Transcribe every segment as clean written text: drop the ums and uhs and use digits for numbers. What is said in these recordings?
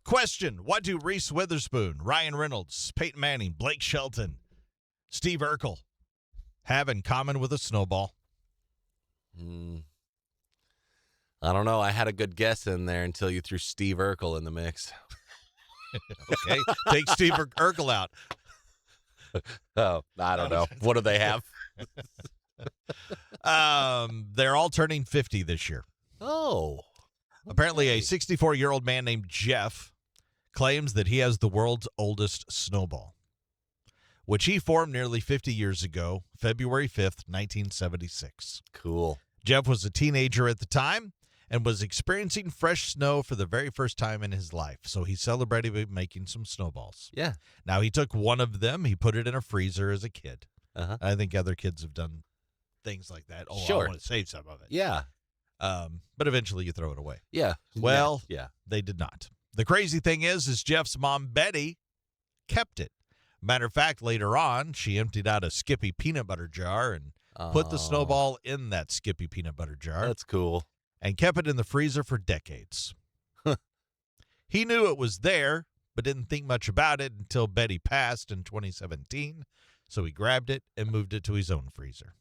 Question: What do Reese Witherspoon, Ryan Reynolds, Peyton Manning, Blake Shelton, Steve Urkel have in common with a snowball? I don't know. I had a good guess in there until you threw Steve Urkel in the mix. Okay, take Steve Urkel out. Oh, I don't know. What do they have? They're all turning 50 this year. Oh. Apparently, a 64-year-old man named Jeff claims that he has the world's oldest snowball, which he formed nearly 50 years ago, February 5th, 1976. Cool. Jeff was a teenager at the time and was experiencing fresh snow for the very first time in his life, so he celebrated by making some snowballs. Yeah. Now, he took one of them, he put it in a freezer as a kid. Uh-huh. I think other kids have done things like that. Oh, Sure. I want to save some of it. Yeah. But eventually you throw it away. Yeah. Well, yeah. They did not. The crazy thing is Jeff's mom, Betty, kept it. Matter of fact, later on, she emptied out a Skippy peanut butter jar and put the snowball in that Skippy peanut butter jar. That's cool. And kept it in the freezer for decades. He knew it was there, but didn't think much about it until Betty passed in 2017. So he grabbed it and moved it to his own freezer.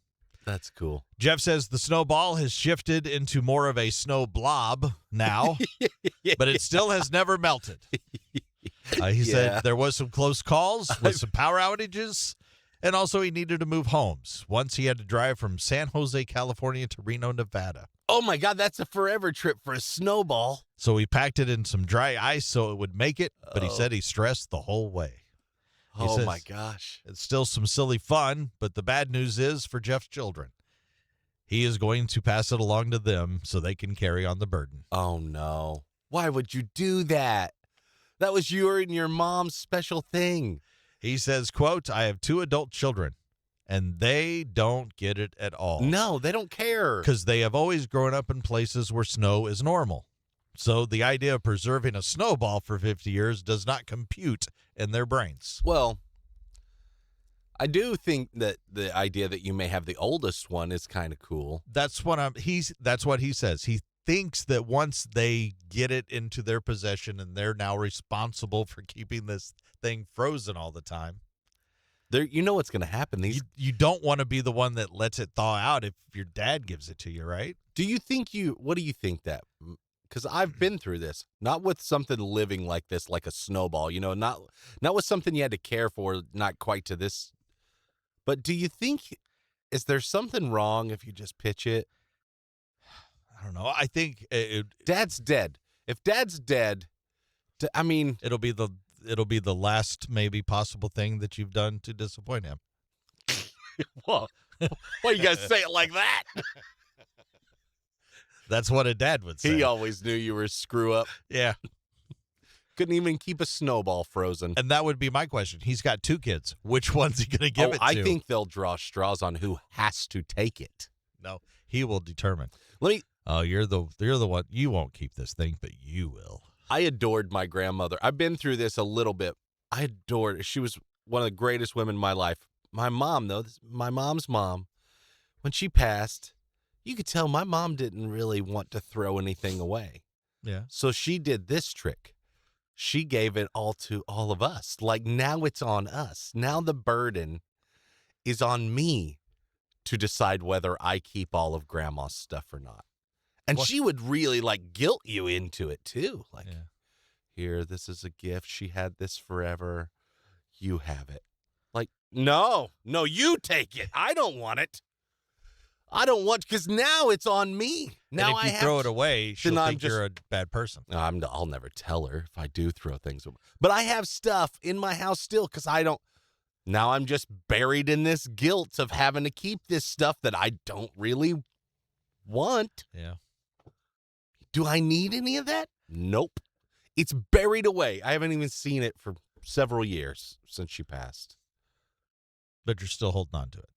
That's cool. Jeff says the snowball has shifted into more of a snow blob now, but it still has never melted. He said there was some close calls with some power outages, and also he needed to move homes. Once he had to drive from San Jose, California to Reno, Nevada. Oh, my God, that's a forever trip for a snowball. So he packed it in some dry ice so it would make it, but he said he stressed the whole way. Oh, my gosh. It's still some silly fun, but the bad news is for Jeff's children, he is going to pass it along to them so they can carry on the burden. Oh, no. Why would you do that? That was your and your mom's special thing. He says, quote, I have 2 adult children, and they don't get it at all. No, they don't care. Because they have always grown up in places where snow is normal. So the idea of preserving a snowball for 50 years does not compute in their brains. Well, I do think that the idea that you may have the oldest one is kind of cool. That's what he says. He thinks that once they get it into their possession and they're now responsible for keeping this thing frozen all the time. You know what's going to happen. You don't want to be the one that lets it thaw out if your dad gives it to you, right? What do you think that? Because I've been through this, not with something living like this, like a snowball, not with something you had to care for, not quite to this. But do you think, is there something wrong if you just pitch it? I don't know. I think Dad's dead. If Dad's dead, I mean, it'll be the last maybe possible thing that you've done to disappoint him. Whoa. Why you guys say it like that? That's what a dad would say. He always knew you were a screw up. Yeah. Couldn't even keep a snowball frozen. And that would be my question. He's got 2 kids. Which one's he going to give it to? I think they'll draw straws on who has to take it. No, he will determine. You're the one. You won't keep this thing, but you will. I adored my grandmother. I've been through this a little bit. I adored her. She was one of the greatest women in my life. My mom, though, my mom's mom, when she passed, you could tell my mom didn't really want to throw anything away. Yeah. So she did this trick. She gave it all to all of us. Like, now it's on us. Now the burden is on me to decide whether I keep all of Grandma's stuff or not. And she would really, guilt you into it, too. Here, this is a gift. She had this forever. You have it. No, you take it. I don't want it. I don't want, because now it's on me. Now and if you throw it away, she'll think you're a bad person. I'll never tell her if I do throw things away. But I have stuff in my house still because I don't. Now I'm just buried in this guilt of having to keep this stuff that I don't really want. Yeah. Do I need any of that? Nope. It's buried away. I haven't even seen it for several years since she passed. But you're still holding on to it.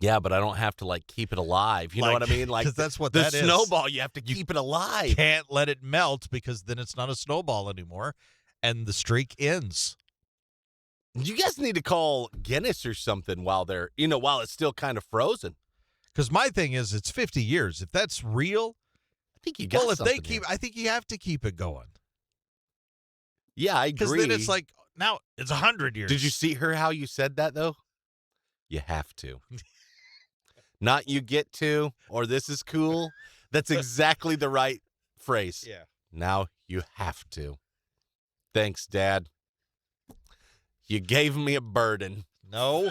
Yeah, but I don't have to, keep it alive. You know what I mean? Because that's what that is. The snowball, you have to keep it alive. Can't let it melt because then it's not a snowball anymore, and the streak ends. You guys need to call Guinness or something while it's still kind of frozen. Because my thing is, it's 50 years. If that's real, I think you got something I think you have to keep it going. Yeah, I Because agree. then it's like, now it's 100 years. Did you see her how you said that, though? You have to. Not you get to, or this is cool. That's exactly the right phrase. Yeah. Now you have to. Thanks, Dad. You gave me a burden. No.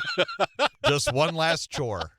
Just one last chore.